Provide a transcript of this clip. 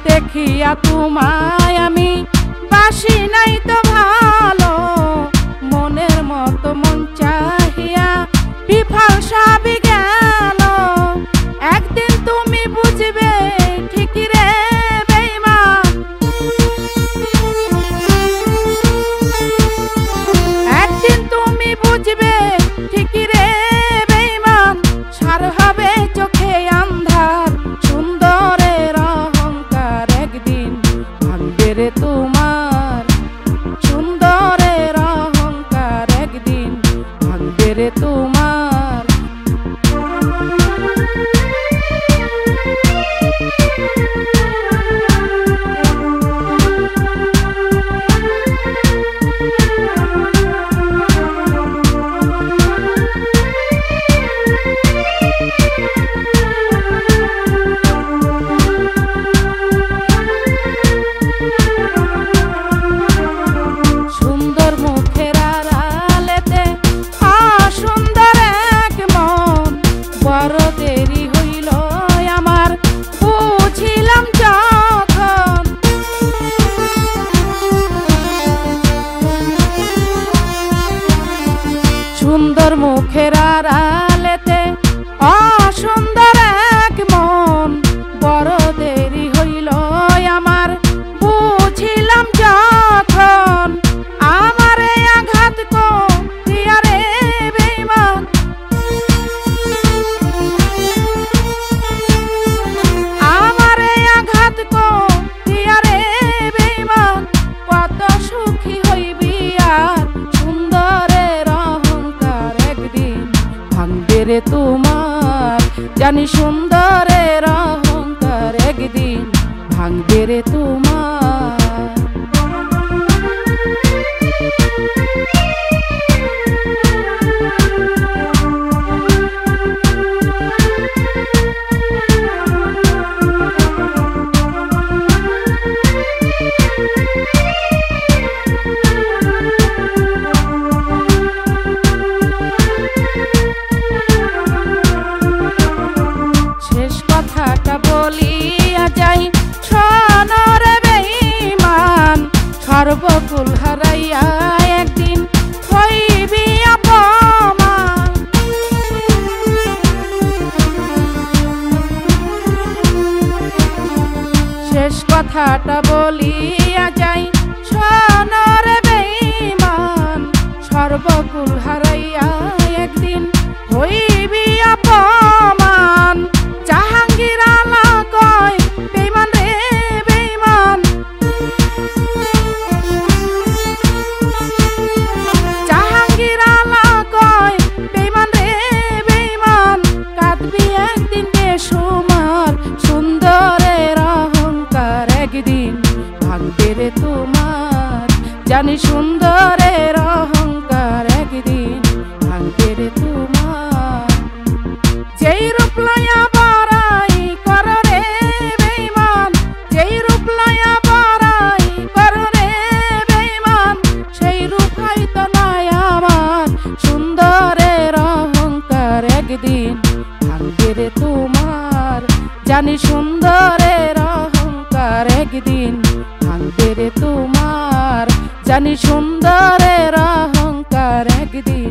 দেখিয়া তোমায় আমি বাসি নাই তো ভালো, মনের মতো মন চাহিয়া বিফল সবই গেল। একদিন তুমি বুঝবে ঠিকই রে বেঈমান, একদিন তুমি বুঝবে ঠিকই রে বেঈমান। সার হবে চোখে আন্ধার, সুন্দরের অহংকার একদিন ভাঙবে রে তোমার। সুন্দরের অহংকার একদিন ভাঙবে রে তোমার। সুন্দর মুখের আড়ালেতে অসুন্দর এক মন, বড় দেরি হইল আমার বুঝিলাম যখন। সুন্দর মুখের আড়ালেতে অসুন্দর এক মন, বড় দেরি হইল আমার বুঝিলাম যখন। আমারে আঘাত করিয়া রে বেঈমান, আমারে আঘাত করিয়া রে বেঈমান। কত সুখী হইবি আর সুন্দরের অহংকার একদিন ভাঙবে রে তোমার। জানি সুন্দরের অহংকার একদিন ভাঙবে রে তোমার। শেষ কথাটা বলিয়া যাই, শোনো রে বেঈমান। সর্বকুল হারাইয়া একদিন হইবি অপমান। শেষ কথাটা বলিয়া যাই, শোনো রে বেঈমান। সর্বকুল হারাইয়া একদিন হইবি অপমান। জাহাঙ্গীর আলা কয় বেঈমান রে বেঈমান, জাহাঙ্গীর আলা কয় বেঈমান রে বেঈমান। কাঁদবি একদিন বেশুমার, সুন্দরের অহংকার একদিন ভাঙবে রে তোমার। জানি সুন্দরের অহংকার একদিন ভাঙবে রে তোমার। যেই রূপ লয়া বড়াই কর রে বেঈমান, যেই রূপ লয়া বড়াই কর রে বেঈমান। সেই রূপ হয়তো নয় আমার, সুন্দরের অহংকার একদিন ভাঙবে রে তোমার। জানি সুন্দরের অহংকার একদিন ভাঙবে রে তোমার, জানি সুন্দরের অহংকার একদিন